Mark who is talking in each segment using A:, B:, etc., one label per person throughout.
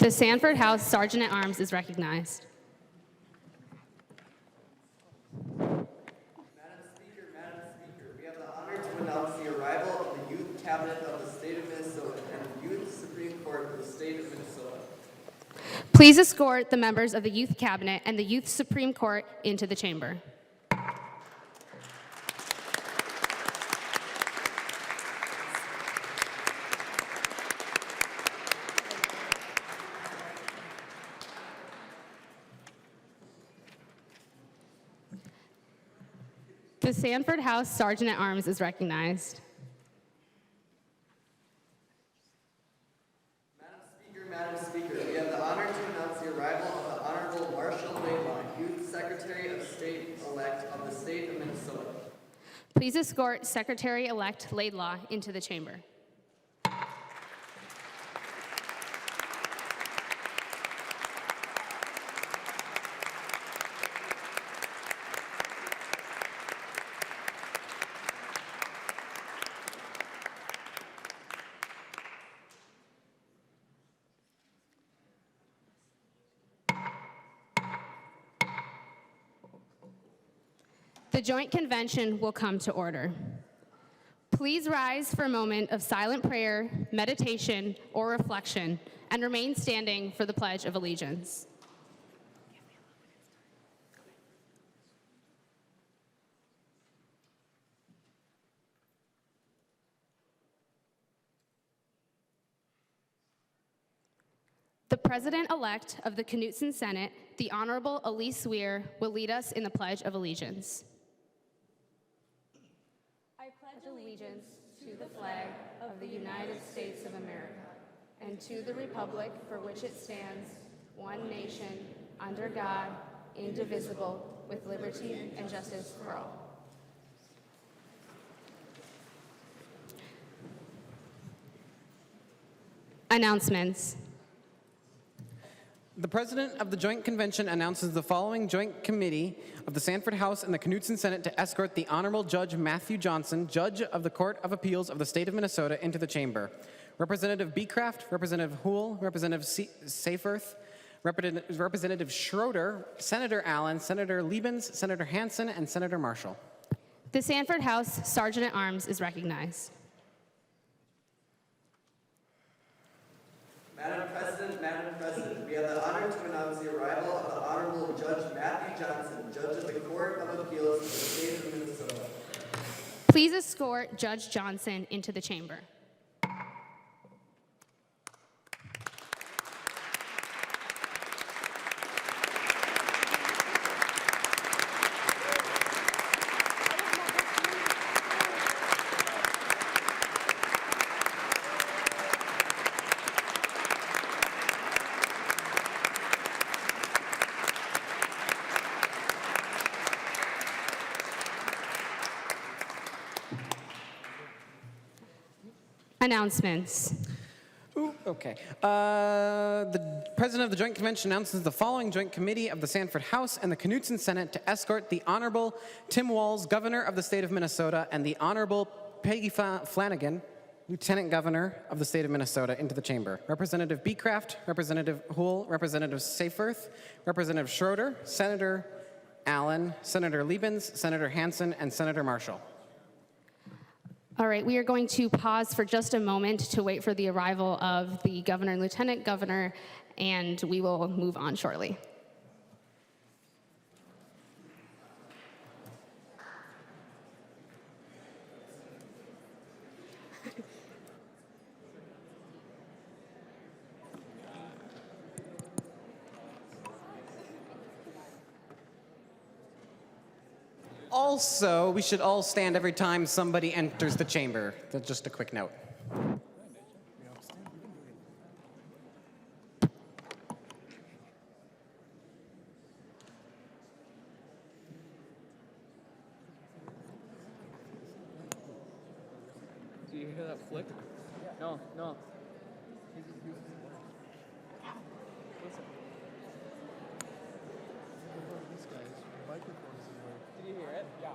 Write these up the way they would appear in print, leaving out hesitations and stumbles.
A: The Sanford House Sergeant-at-Arms is recognized.
B: Madam Speaker, we have the honor to announce the arrival of the Youth Cabinet of the State of Minnesota and the Youth Supreme Court of the State of Minnesota.
A: Please escort the members of the Youth Cabinet and the Youth Supreme Court into the chamber. The Sanford House Sergeant-at-Arms is recognized.
B: Madam Speaker, we have the honor to announce the arrival of the Honorable Marshall Laidlaw, Youth Secretary of State-elect of the State of Minnesota.
A: Please escort Secretary-elect Laidlaw into the chamber. The Joint Convention will come to order. Please rise for a moment of silent prayer, meditation, or reflection, and remain standing for the Pledge of Allegiance. The President-elect of the Knutson Senate, the Honorable Elise Weir, will lead us in the Pledge of Allegiance. I pledge allegiance to the flag of the United States of America and to the republic for which it stands, one nation, under God, indivisible, with liberty and justice for all. Announcements.
C: The President of the Joint Convention announces the following Joint Committee of the Sanford House and the Knutson Senate to escort the Honorable Judge Matthew Johnson, Judge of the Court of Appeals of the State of Minnesota, into the chamber. Representative Beecraft, Representative Houle, Representative Seyfarth, Representative Schroeder, Senator Allen, Senator Liebens, Senator Hansen, and Senator Marshall.
A: The Sanford House Sergeant-at-Arms is recognized.
B: Madam President, we have the honor to announce the arrival of the Honorable Judge Matthew Johnson, Judge of the Court of Appeals of the State of Minnesota.
A: Please escort Judge Johnson into the chamber. Announcements.
C: Okay. The President of the Joint Convention announces the following Joint Committee of the Sanford House and the Knutson Senate to escort the Honorable Tim Walz, Governor of the State of Minnesota, and the Honorable Peggy Flanagan, Lieutenant Governor of the State of Minnesota, into the chamber. Representative Beecraft, Representative Houle, Representative Seyfarth, Representative Schroeder, Senator Allen, Senator Liebens, Senator Hansen, and Senator Marshall.
A: All right, we are going to pause for just a moment to wait for the arrival of the Governor and Lieutenant Governor, and we will move on shortly.
C: Also, we should all stand every time somebody enters the chamber. That's just a quick note.
D: Do you hear that flick? No, no. Did you hear it? Yeah.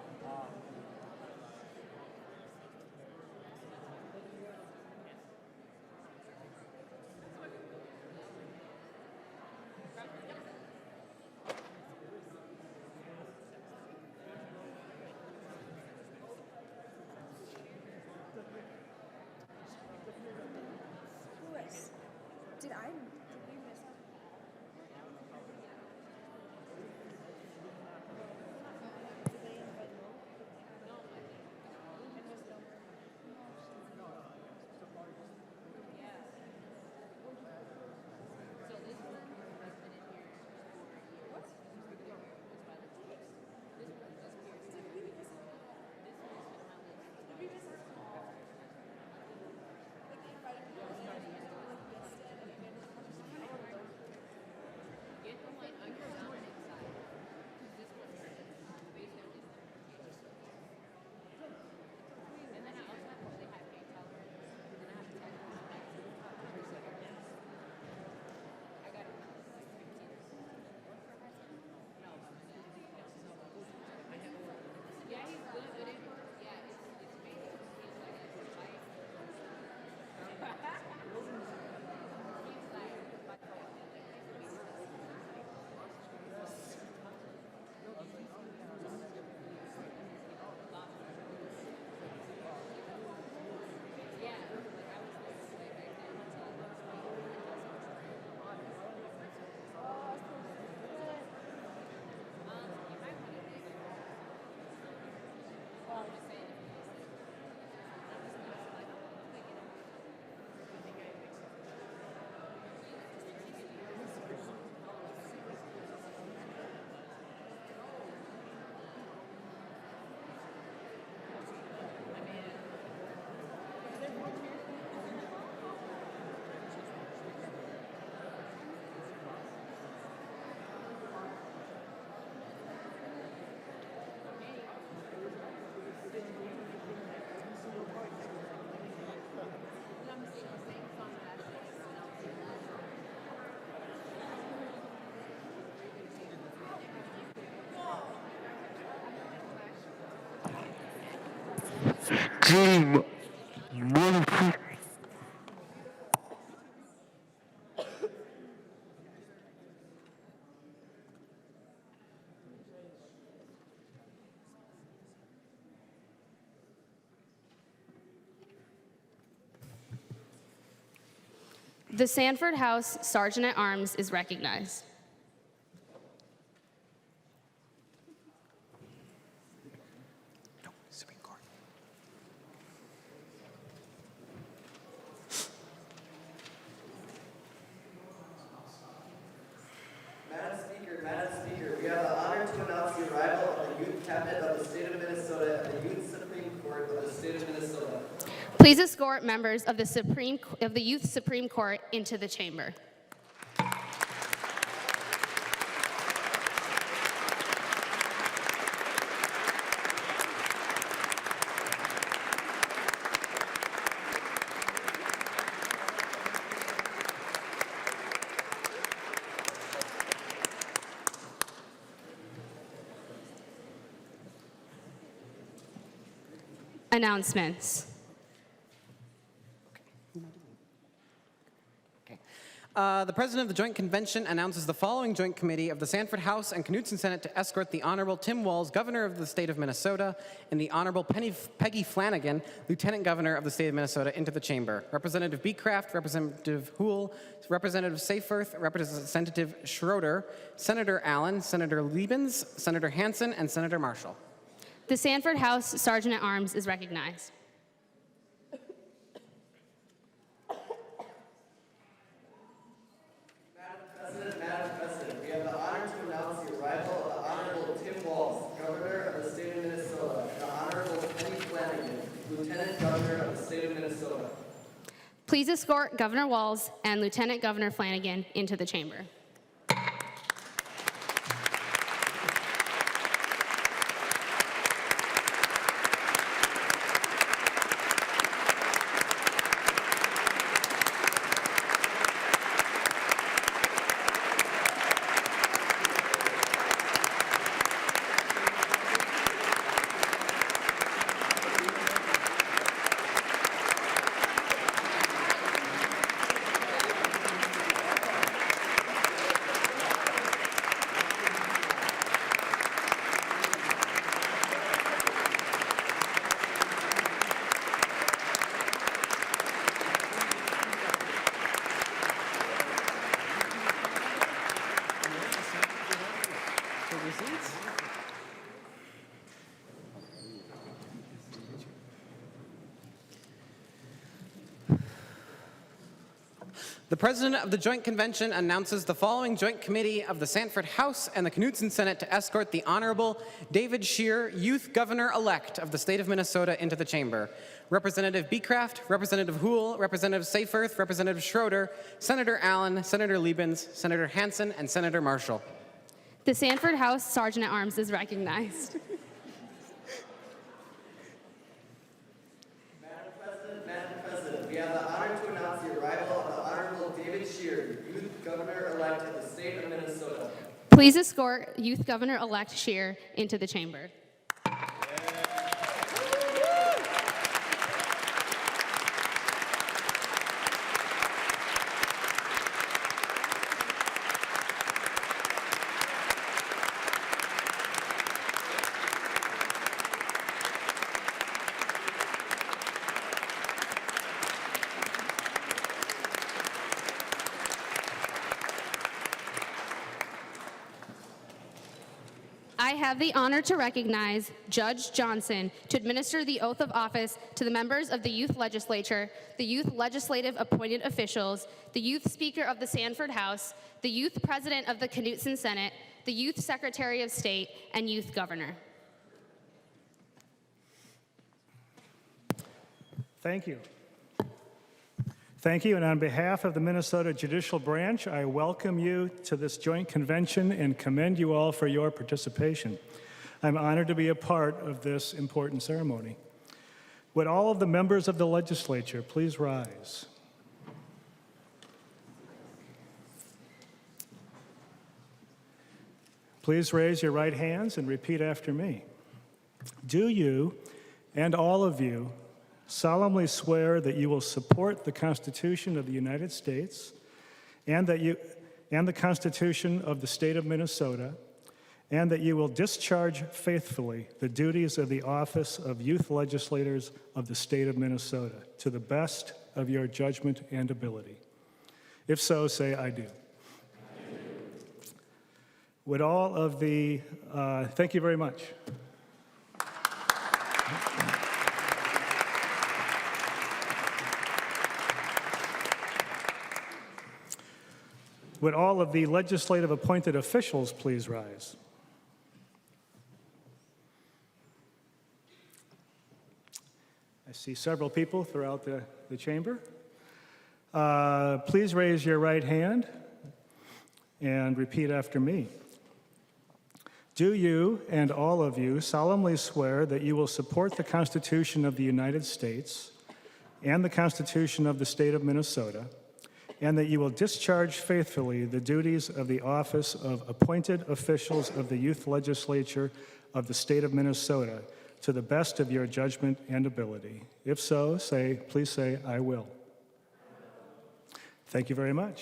A: The Sanford House Sergeant at Arms is recognized.
C: Supreme Court.
B: Madam Speaker, we have the honor to announce the arrival of the Youth Cabinet of the State of Minnesota and the Youth Supreme Court of the State of Minnesota.
A: Please escort members of the Youth Supreme Court into the chamber. Announcements.
C: Okay. The President of the Joint Convention announces the following Joint Committee of the Sanford House and Knutson Senate to escort the Honorable Tim Walz, Governor of the State of Minnesota, and the Honorable Peggy Flanagan, Lieutenant Governor of the State of Minnesota, into the chamber. Representative Beecraft, Representative Houle, Representative Seyfarth, Representative Schroeder, Senator Allen, Senator Liebens, Senator Hansen, and Senator Marshall.
A: The Sanford House Sergeant at Arms is recognized.
B: Madam President, we have the honor to announce the arrival of the Honorable Tim Walz, Governor of the State of Minnesota, and the Honorable Penny Flanagan, Lieutenant Governor of the State of Minnesota.
A: Please escort Governor Walz and Lieutenant Governor Flanagan into the chamber.
C: The President of the Joint Convention announces the following Joint Committee of the Sanford House and the Knutson Senate to escort the Honorable David Scheer, Youth Governor-elect of the State of Minnesota, into the chamber. Representative Beecraft, Representative Houle, Representative Seyfarth, Representative Schroeder, Senator Allen, Senator Liebens, Senator Hansen, and Senator Marshall.
A: The Sanford House Sergeant at Arms is recognized.
B: Madam President, we have the honor to announce the arrival of the Honorable David Scheer, Youth Governor-elect of the State of Minnesota.
A: Please escort Youth Governor-elect Scheer into the chamber. I have the honor to recognize Judge Johnson to administer the oath of office to the members of the Youth Legislature, the Youth Legislative appointed officials, the Youth Speaker of the Sanford House, the Youth President of the Knutson Senate, the Youth Secretary of State, and Youth Governor.
E: Thank you. Thank you, and on behalf of the Minnesota Judicial Branch, I welcome you to this joint convention and commend you all for your participation. I'm honored to be a part of this important ceremony. Would all of the members of the legislature please rise? Please raise your right hands and repeat after me. Do you, and all of you, solemnly swear that you will support the Constitution of the United States and the Constitution of the State of Minnesota, and that you will discharge faithfully the duties of the office of Youth Legislators of the State of Minnesota to the best of your judgment and ability. If so, say, I do. Would all of the, thank you very much. Would all of the legislative appointed officials please rise? I see several people throughout the chamber. Please raise your right hand and repeat after me. Do you and all of you solemnly swear that you will support the Constitution of the United States and the Constitution of the State of Minnesota, and that you will discharge faithfully the duties of the office of appointed officials of the Youth Legislature of the State of Minnesota to the best of your judgment and ability? If so, please say, I will. Thank you very much.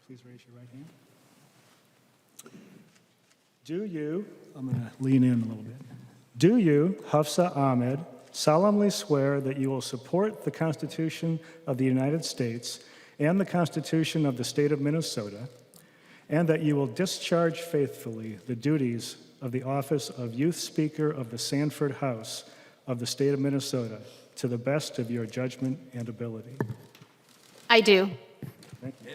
E: Please raise your right hand. Do you, I'm going to lean in a little bit. Do you, Hafsa Ahmed, solemnly swear that you will support the Constitution of the United States and the Constitution of the State of Minnesota, and that you will discharge faithfully the duties of the office of Youth Speaker of the Sanford House of the State of Minnesota to the best of your judgment and ability?
A: I do.
E: Thank you.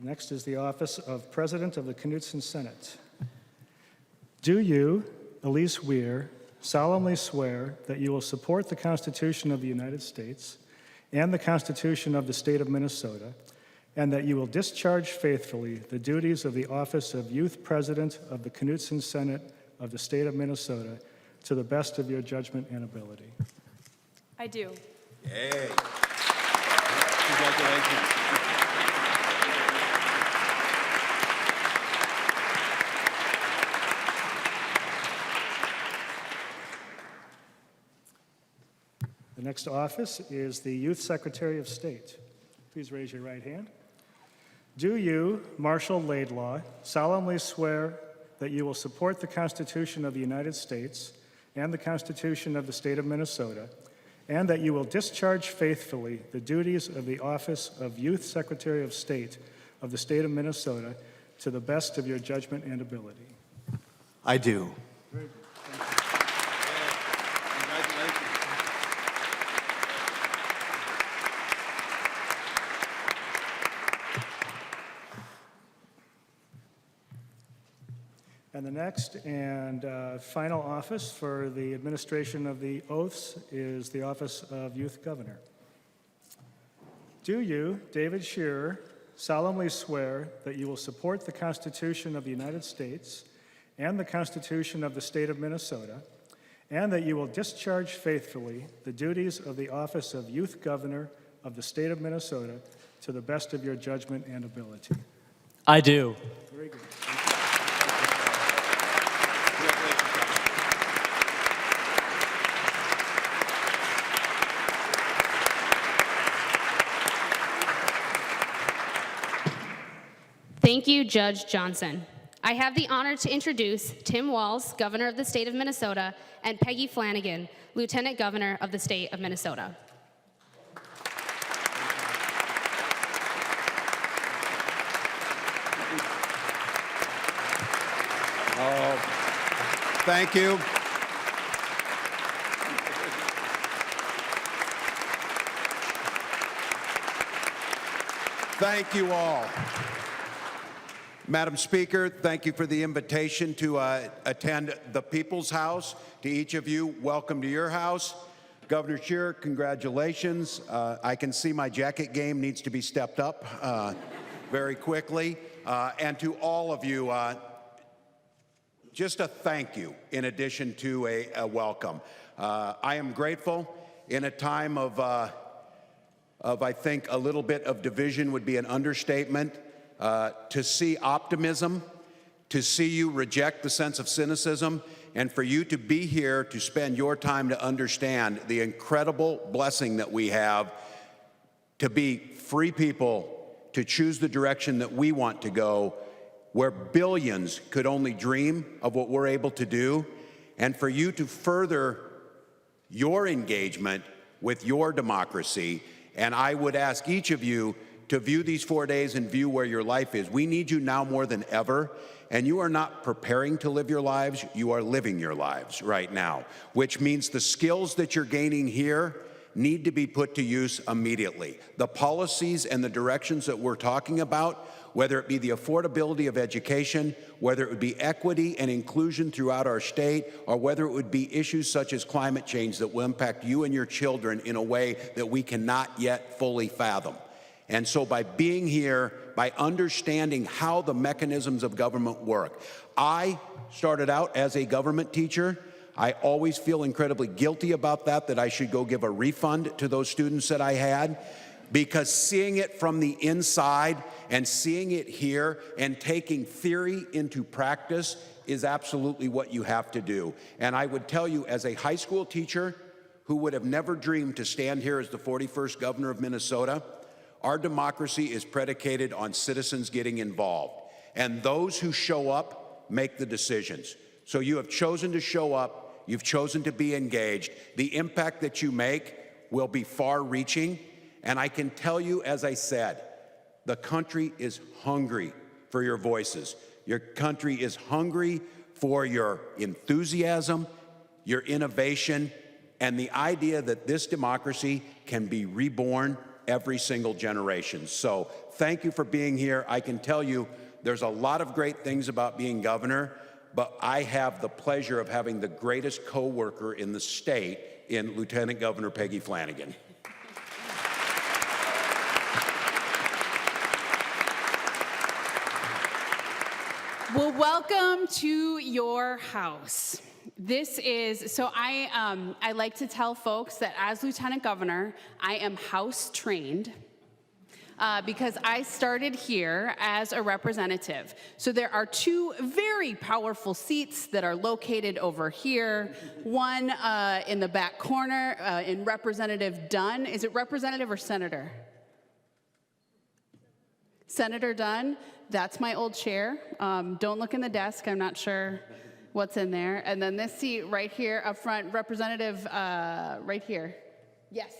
E: Next is the office of President of the Knudsen Senate. Do you, Elise Weir, solemnly swear that you will support the Constitution of the United States and the Constitution of the State of Minnesota, and that you will discharge faithfully the duties of the office of Youth President of the Knudsen Senate of the State of Minnesota to the best of your judgment and ability?
A: I do.
F: Yay. Congratulations.
E: The next office is the Youth Secretary of State. Please raise your right hand. Do you, Marshall Laidlaw, solemnly swear that you will support the Constitution of the United States and the Constitution of the State of Minnesota, and that you will discharge faithfully the duties of the office of Youth Secretary of State of the State of Minnesota to the best of your judgment and ability?
F: I do.
E: Very good.
F: Congratulations.
E: And the next and final office for the administration of the oaths is the office of Youth Governor. Do you, David Shearer, solemnly swear that you will support the Constitution of the United States and the Constitution of the State of Minnesota, and that you will discharge faithfully the duties of the office of Youth Governor of the State of Minnesota to the best of your judgment and ability?
D: I do.
E: Very good.
A: Thank you, Judge Johnson. I have the honor to introduce Tim Walz, Governor of the State of Minnesota, and Peggy Flanagan, Lieutenant Governor of the State of Minnesota.
F: Thank you. Thank you all. Madam Speaker, thank you for the invitation to attend the People's House. To each of you, welcome to your house. Governor Scheer, congratulations. I can see my jacket game needs to be stepped up very quickly. And to all of you, just a thank you in addition to a welcome. I am grateful in a time of I think a little bit of division would be an understatement, to see optimism, to see you reject the sense of cynicism, and for you to be here to spend your time to understand the incredible blessing that we have to be free people, to choose the direction that we want to go, where billions could only dream of what we're able to do, and for you to further your engagement with your democracy. And I would ask each of you to view these 4 days and view where your life is. We need you now more than ever. And you are not preparing to live your lives, you are living your lives right now, which means the skills that you're gaining here need to be put to use immediately. The policies and the directions that we're talking about, whether it be the affordability of education, whether it would be equity and inclusion throughout our state, or whether it would be issues such as climate change that will impact you and your children in a way that we cannot yet fully fathom. And so by being here, by understanding how the mechanisms of government work. I started out as a government teacher. I always feel incredibly guilty about that I should go give a refund to those students that I had, because seeing it from the inside and seeing it here and taking theory into practice is absolutely what you have to do. And I would tell you, as a high school teacher who would have never dreamed to stand here as the 41st governor of Minnesota, our democracy is predicated on citizens getting involved. And those who show up make the decisions. So you have chosen to show up, you've chosen to be engaged. The impact that you make will be far-reaching. And I can tell you, as I said, the country is hungry for your voices. Your country is hungry for your enthusiasm, your innovation, and the idea that this democracy can be reborn every single generation. So thank you for being here. I can tell you there's a lot of great things about being governor, but I have the pleasure of having the greatest co-worker in the state in Lieutenant Governor Peggy Flanagan.
G: Well, welcome to your house. This is, so I like to tell folks that as Lieutenant Governor, I am house trained because I started here as a representative. So there are two very powerful seats that are located over here. One in the back corner in Representative Dunn. Is it representative or senator? Senator Dunn, that's my old chair. Don't look in the desk, I'm not sure what's in there. And then this seat right here up front, Representative right here. Yes.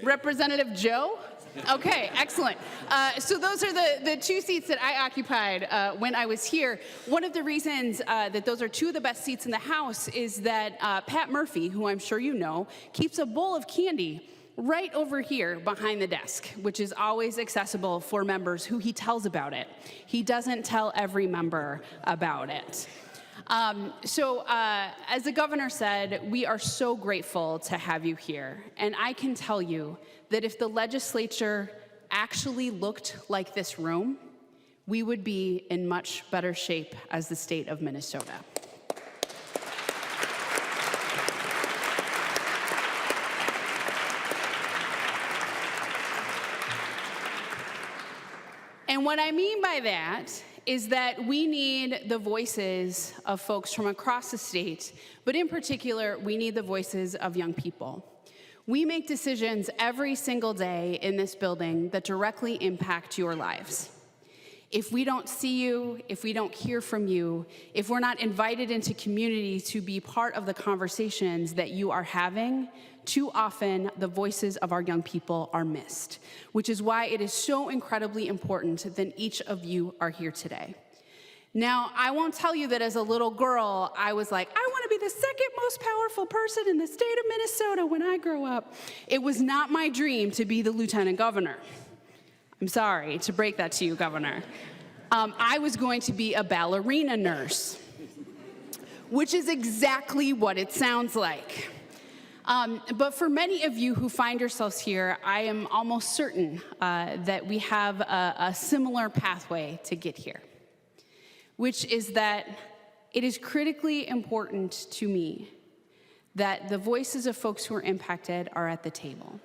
G: Representative Joe? Okay, excellent. So those are the two seats that I occupied when I was here. One of the reasons that those are two of the best seats in the House is that Pat Murphy, who I'm sure you know, keeps a bowl of candy right over here behind the desk, which is always accessible for members who he tells about it. He doesn't tell every member about it. As the governor said, we are so grateful to have you here. And I can tell you that if the legislature actually looked like this room, we would be in much better shape as the state of Minnesota. And what I mean by that is that we need the voices of folks from across the state, but in particular, we need the voices of young people. We make decisions every single day in this building that directly impact your lives. If we don't see you, if we don't hear from you, if we're not invited into community to be part of the conversations that you are having, too often the voices of our young people are missed, which is why it is so incredibly important that each of you are here today. Now, I won't tell you that as a little girl, I was like, I want to be the second most powerful person in the state of Minnesota when I grow up. It was not my dream to be the lieutenant governor. I'm sorry to break that to you, Governor. I was going to be a ballerina nurse. which is exactly what it sounds like. But for many of you who find yourselves here, I am almost certain that we have a similar pathway to get here, which is that it is critically important to me that the voices of folks who are impacted are at the table.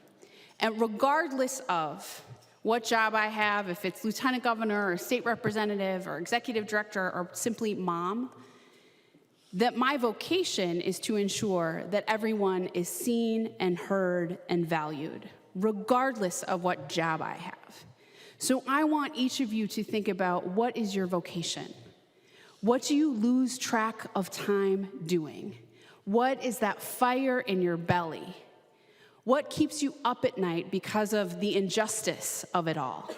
G: And regardless of what job I have, if it's lieutenant governor or state representative or executive director or simply mom, that my vocation is to ensure that everyone is seen and heard and valued, regardless of what job I have. So I want each of you to think about, what is your vocation? What do you lose track of time doing? What is that fire in your belly? What keeps you up at night because of the injustice of it all?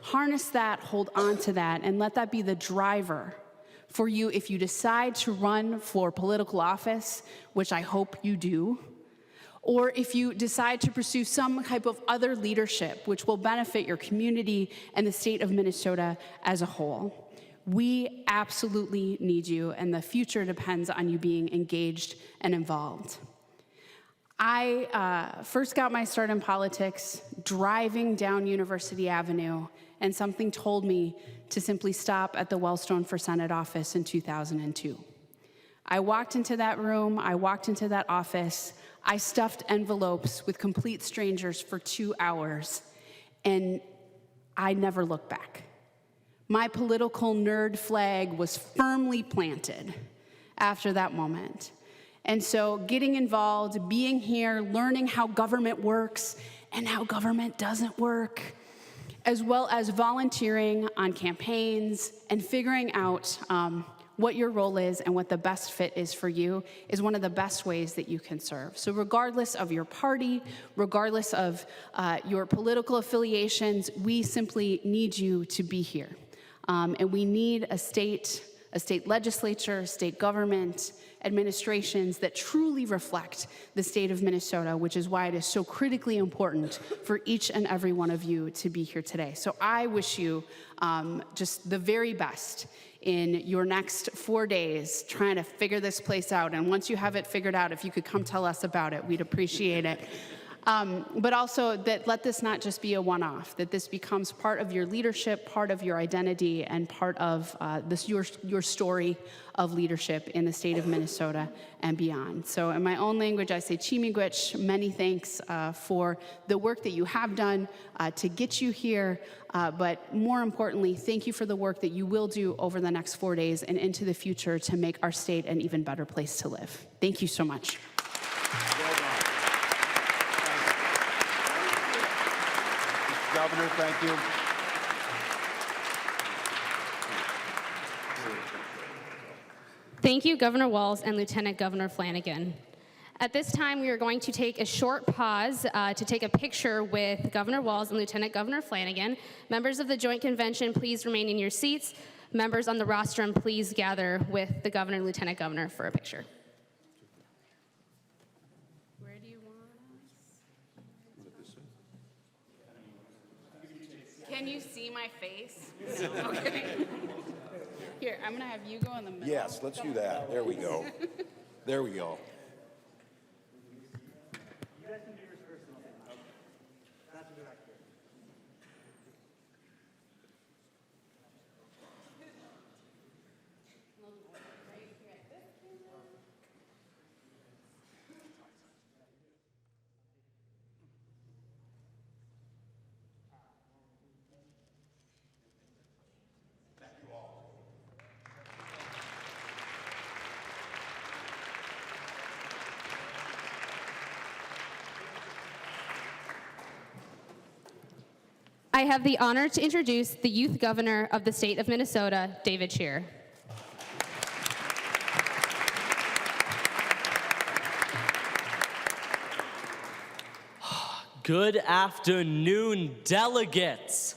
G: Harness that, hold on to that, and let that be the driver for you if you decide to run for political office, which I hope you do, or if you decide to pursue some type of other leadership which will benefit your community and the state of Minnesota as a whole. We absolutely need you, and the future depends on you being engaged and involved. I first got my start in politics driving down University Avenue, and something told me to simply stop at the Wellstone for Senate office in 2002. I walked into that room, I walked into that office, I stuffed envelopes with complete strangers for 2 hours, and I never looked back. My political nerd flag was firmly planted after that moment. And so getting involved, being here, learning how government works and how government doesn't work, as well as volunteering on campaigns and figuring out what your role is and what the best fit is for you is one of the best ways that you can serve. So regardless of your party, regardless of your political affiliations, we simply need you to be here. And we need a state legislature, state government, administrations that truly reflect the state of Minnesota, which is why it is so critically important for each and every one of you to be here today. So I wish you just the very best in your next 4 days trying to figure this place out. And once you have it figured out, if you could come tell us about it, we'd appreciate it. But also that let this not just be a one-off, that this becomes part of your leadership, part of your identity, and part of your story of leadership in the state of Minnesota and beyond. So in my own language, I say Chimigwich, many thanks for the work that you have done to get you here, but more importantly, thank you for the work that you will do over the next 4 days and into the future to make our state an even better place to live. Thank you so much.
F: Governor, thank you.
A: Thank you, Governor Walz and Lieutenant Governor Flanagan. At this time, we are going to take a short pause to take a picture with Governor Walz and Lieutenant Governor Flanagan. Members of the Joint Convention, please remain in your seats. Members on the rostrum, please gather with the Governor and Lieutenant Governor for a picture.
G: Can you see my face? No. Okay. Here, I'm going to have you go in the middle.
F: Yes, let's do that. There we go. There we go.
A: I have the honor to introduce the Youth Governor of the state of Minnesota, David Scheer.
H: Good afternoon, delegates.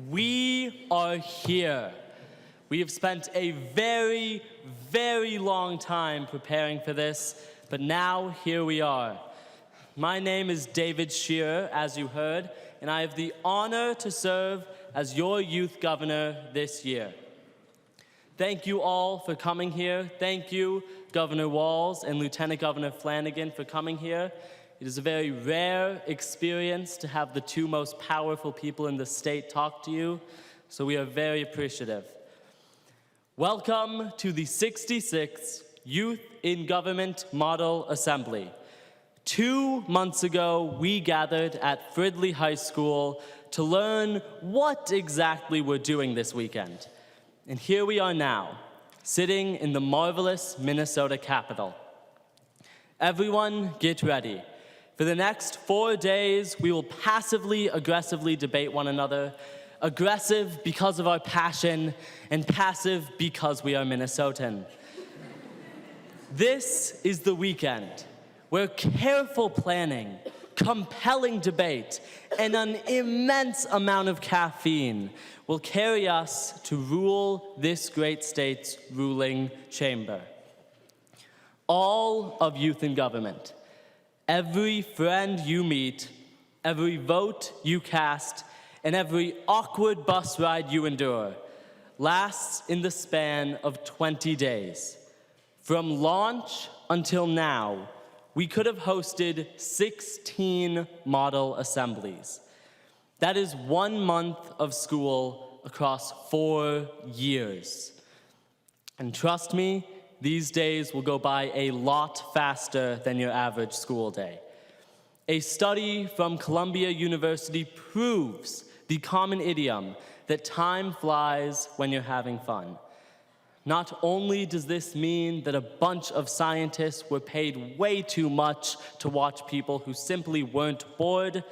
H: We are here. We have spent a very, very long time preparing for this, but now here we are. My name is David Scheer, as you heard, and I have the honor to serve as your youth governor this year. Thank you all for coming here. Thank you, Governor Walz and Lieutenant Governor Flanagan, for coming here. It is a very rare experience to have the two most powerful people in the state talk to you, so we are very appreciative. Welcome to the 66th Youth in Government Model Assembly. 2 months ago, we gathered at Fridley High School to learn what exactly we're doing this weekend. And here we are now, sitting in the marvelous Minnesota Capitol. Everyone, get ready. For the next 4 days, we will passively, aggressively debate one another. Aggressive because of our passion, and passive because we are Minnesotan. This is the weekend where careful planning, compelling debate, and an immense amount of caffeine will carry us to rule this great state's ruling chamber. All of youth in government, every friend you meet, every vote you cast, and every awkward bus ride you endure lasts in the span of 20 days. From launch until now, we could have hosted 16 model assemblies. That is 1 month of school across 4 years. And trust me, these days will go by a lot faster than your average school day. A study from Columbia University proves the common idiom that time flies when you're having fun. Not only does this mean that a bunch of scientists were paid way too much to watch people who simply weren't bored,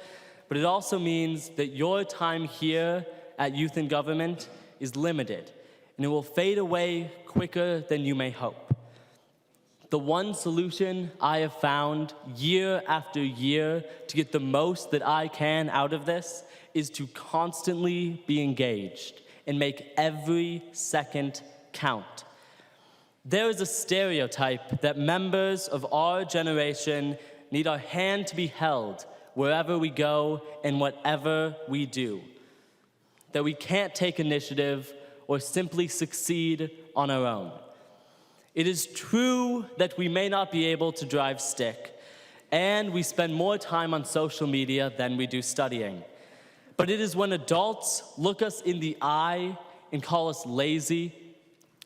H: but it also means that your time here at Youth in Government is limited, and it will fade away quicker than you may hope. The one solution I have found year after year to get the most that I can out of this is to constantly be engaged and make every second count. There is a stereotype that members of our generation need our hand to be held wherever we go and whatever we do. That we can't take initiative or simply succeed on our own. It is true that we may not be able to drive stick, and we spend more time on social media than we do studying. But it is when adults look us in the eye and call us lazy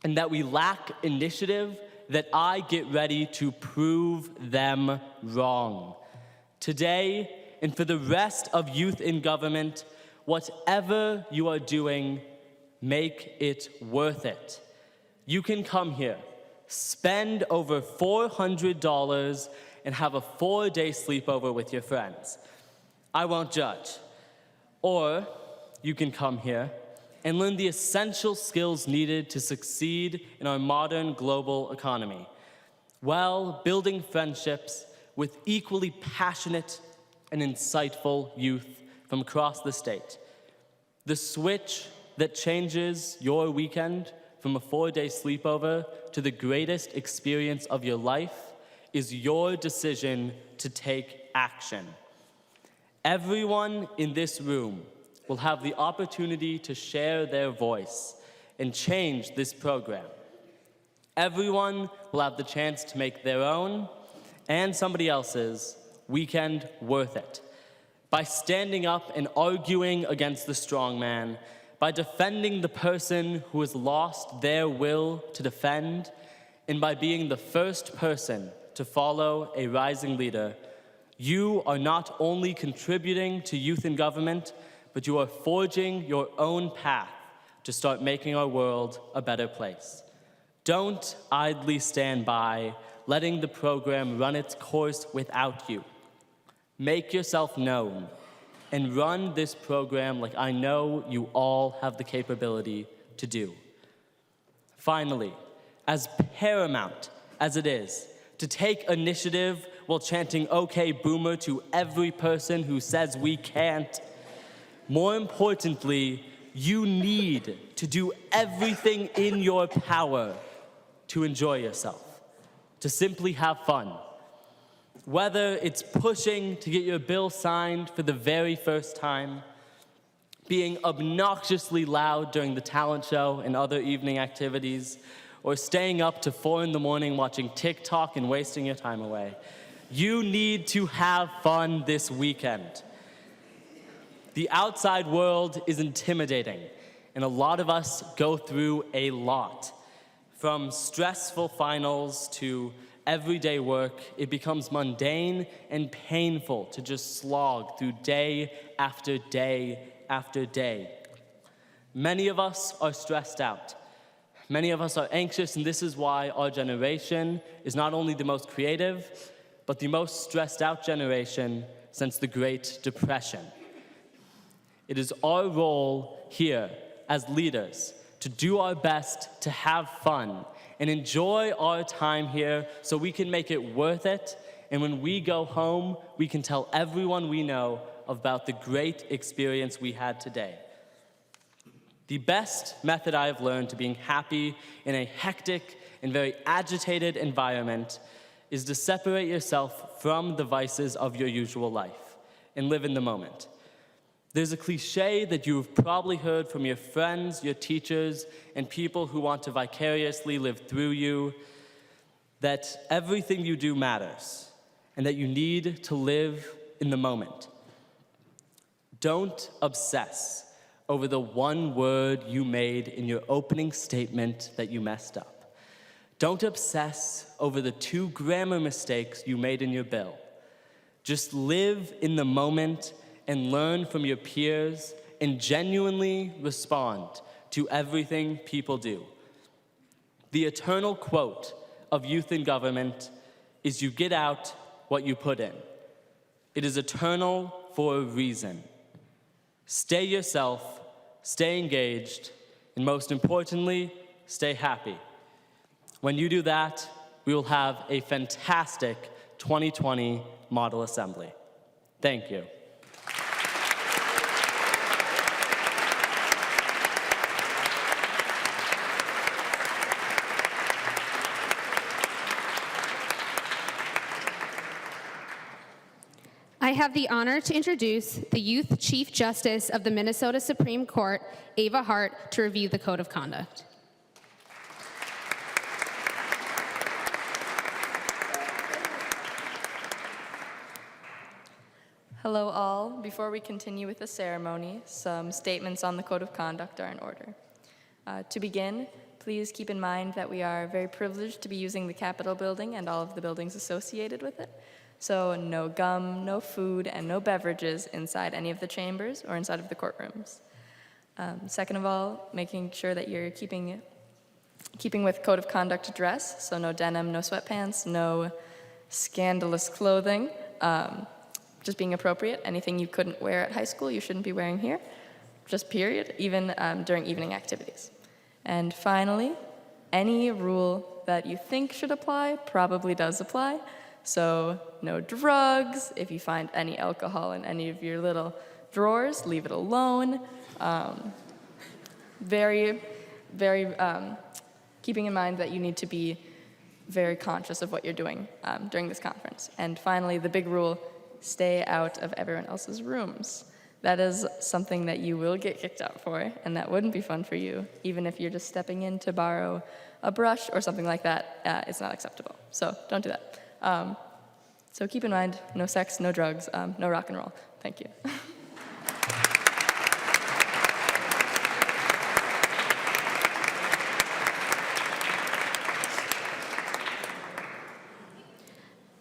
H: and that we lack initiative that I get ready to prove them wrong. Today, and for the rest of youth in government, whatever you are doing, make it worth it. You can come here, spend over $400, and have a 4-day sleepover with your friends. I won't judge. Or you can come here and learn the essential skills needed to succeed in our modern global economy, while building friendships with equally passionate and insightful youth from across the state. The switch that changes your weekend from a 4-day sleepover to the greatest experience of your life is your decision to take action. Everyone in this room will have the opportunity to share their voice and change this program. Everyone will have the chance to make their own and somebody else's weekend worth it. By standing up and arguing against the strong man, by defending the person who has lost their will to defend, and by being the first person to follow a rising leader, you are not only contributing to youth in government, but you are forging your own path to start making our world a better place. Don't idly stand by, letting the program run its course without you. Make yourself known and run this program like I know you all have the capability to do. Finally, as paramount as it is to take initiative while chanting "Okay, Boomer" to every person who says we can't, more importantly, you need to do everything in your power to enjoy yourself, to simply have fun. Whether it's pushing to get your bill signed for the very first time, being obnoxiously loud during the talent show and other evening activities, or staying up to 4 in the morning watching TikTok and wasting your time away. You need to have fun this weekend. The outside world is intimidating, and a lot of us go through a lot. From stressful finals to everyday work, it becomes mundane and painful to just slog through day after day after day. Many of us are stressed out. Many of us are anxious, and this is why our generation is not only the most creative, but the most stressed out generation since the Great Depression. It is our role here as leaders to do our best to have fun and enjoy our time here so we can make it worth it, and when we go home, we can tell everyone we know about the great experience we had today. The best method I have learned to being happy in a hectic and very agitated environment is to separate yourself from the vices of your usual life and live in the moment. There's a cliche that you've probably heard from your friends, your teachers, and people who want to vicariously live through you, that everything you do matters and that you need to live in the moment. Don't obsess over the one word you made in your opening statement that you messed up. Don't obsess over the 2 grammar mistakes you made in your bill. Just live in the moment and learn from your peers and genuinely respond to everything people do. The eternal quote of youth in government is, "You get out what you put in." It is eternal for a reason. Stay yourself, stay engaged, and most importantly, stay happy. When you do that, we will have a fantastic 2020 Model Assembly. Thank you.
A: I have the honor to introduce the Youth Chief Justice of the Minnesota Supreme Court, Ava Hart, to review the Code of Conduct.
I: Hello all. Before we continue with the ceremony, some statements on the Code of Conduct are in order. To begin, please keep in mind that we are very privileged to be using the Capitol building and all of the buildings associated with it. So no gum, no food, and no beverages inside any of the chambers or inside of the courtrooms. Second of all, making sure that you're keeping with Code of Conduct dress, so no denim, no sweatpants, no scandalous clothing, just being appropriate. Anything you couldn't wear at high school, you shouldn't be wearing here, just period, even during evening activities. And finally, any rule that you think should apply probably does apply. So no drugs. If you find any alcohol in any of your little drawers, leave it alone. Very keeping in mind that you need to be very conscious of what you're doing during this conference. And finally, the big rule, stay out of everyone else's rooms. That is something that you will get kicked out for, and that wouldn't be fun for you. Even if you're just stepping in to borrow a brush or something like that, it's not acceptable. So don't do that. So keep in mind, no sex, no drugs, no rock and roll. Thank you.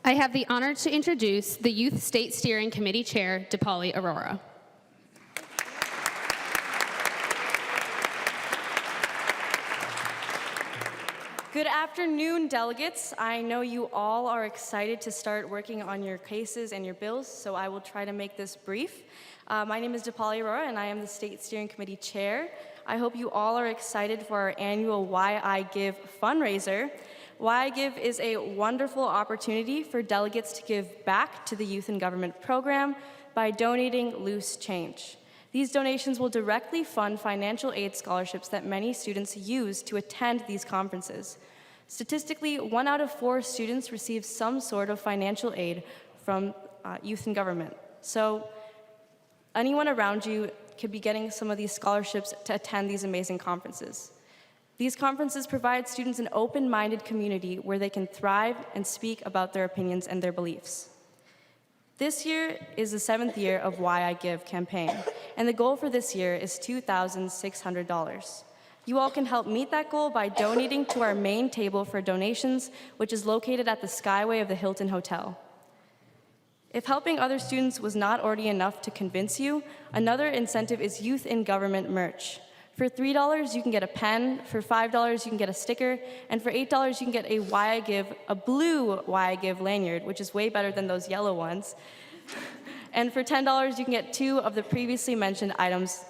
A: I have the honor to introduce the Youth State Steering Committee Chair, DePauli Aurora.
J: Good afternoon, delegates. I know you all are excited to start working on your cases and your bills, so I will try to make this brief. My name is DePauli Aurora, and I am the State Steering Committee Chair. I hope you all are excited for our annual Why I Give fundraiser. Why I Give is a wonderful opportunity for delegates to give back to the Youth in Government program by donating loose change. These donations will directly fund financial aid scholarships that many students use to attend these conferences. Statistically, 1 out of 4 students receive some sort of financial aid from Youth in Government. So anyone around you, could be getting some of these scholarships to attend these amazing conferences. These conferences provide students an open-minded community where they can thrive and speak about their opinions and their beliefs. This year is the 7th year of Why I Give campaign, and the goal for this year is $2,600. You all can help meet that goal by donating to our main table for donations, which is located at the Skyway of the Hilton Hotel. If helping other students was not already enough to convince you, another incentive is Youth in Government merch. For $3, you can get a pen, for $5, you can get a sticker, and for $8, you can get a blue Why I Give lanyard, which is way better than those yellow ones. And for $10, you can get 2 of the previously mentioned items.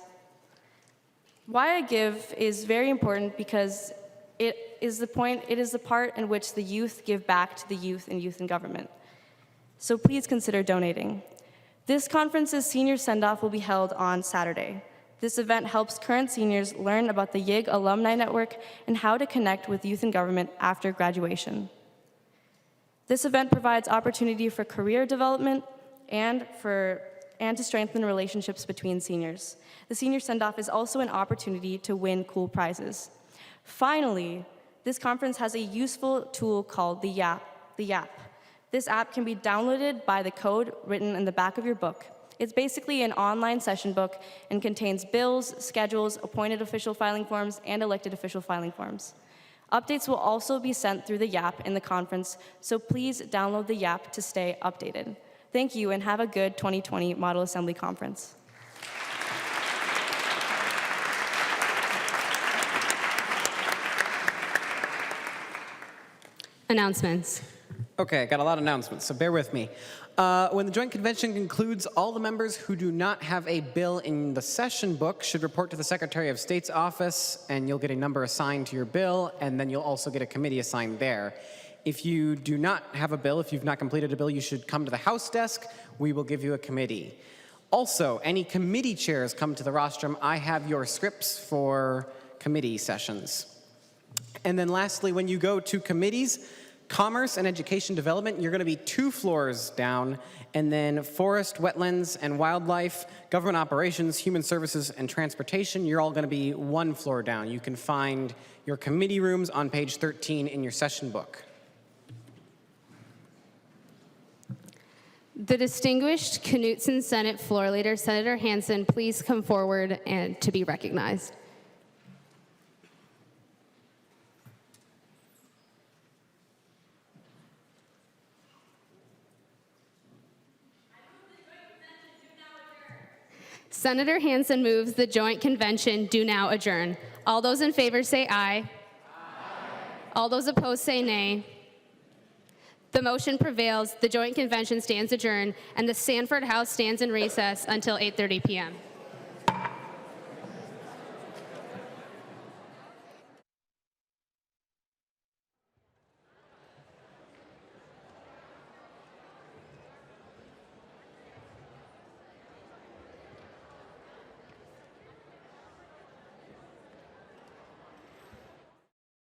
J: Why I Give is very important because it is the part in which the youth give back to the youth and youth in government. So please consider donating. This conference's senior send-off will be held on Saturday. This event helps current seniors learn about the YIG Alumni Network and how to connect with youth in government after graduation. This event provides opportunity for career development and to strengthen relationships between seniors. The senior send-off is also an opportunity to win cool prizes. Finally, this conference has a useful tool called the YAP. This app can be downloaded by the code written in the back of your book. It's basically an online session book and contains bills, schedules, appointed official filing forms, and elected official filing forms. Updates will also be sent through the YAP in the conference, so please download the YAP to stay updated. Thank you, and have a good 2020 Model Assembly Conference.
A: Announcements.
C: Okay, I got a lot of announcements, so bear with me. When the Joint Convention concludes, all the members who do not have a bill in the session book should report to the Secretary of State's office, and you'll get a number assigned to your bill, and then you'll also get a committee assigned there. If you do not have a bill, if you've not completed a bill, you should come to the House desk. We will give you a committee. Also, any committee chairs come to the rostrum. I have your scripts for committee sessions. And then lastly, when you go to committees, Commerce and Education Development, you're going to be 2 floors down, and then Forest, Wetlands, and Wildlife, Government Operations, Human Services, and Transportation, you're all going to be 1 floor down. You can find your committee rooms on page 13 in your session book.
A: The distinguished Knutson Senate Floor Leader, Senator Hansen, please come forward and to be recognized. Senator Hansen moves the Joint Convention do now adjourn. All those in favor say aye. Aye. All those opposed say nay. The motion prevails. The Joint Convention stands adjourned, and the Sanford House stands in recess until 8:30 p.m.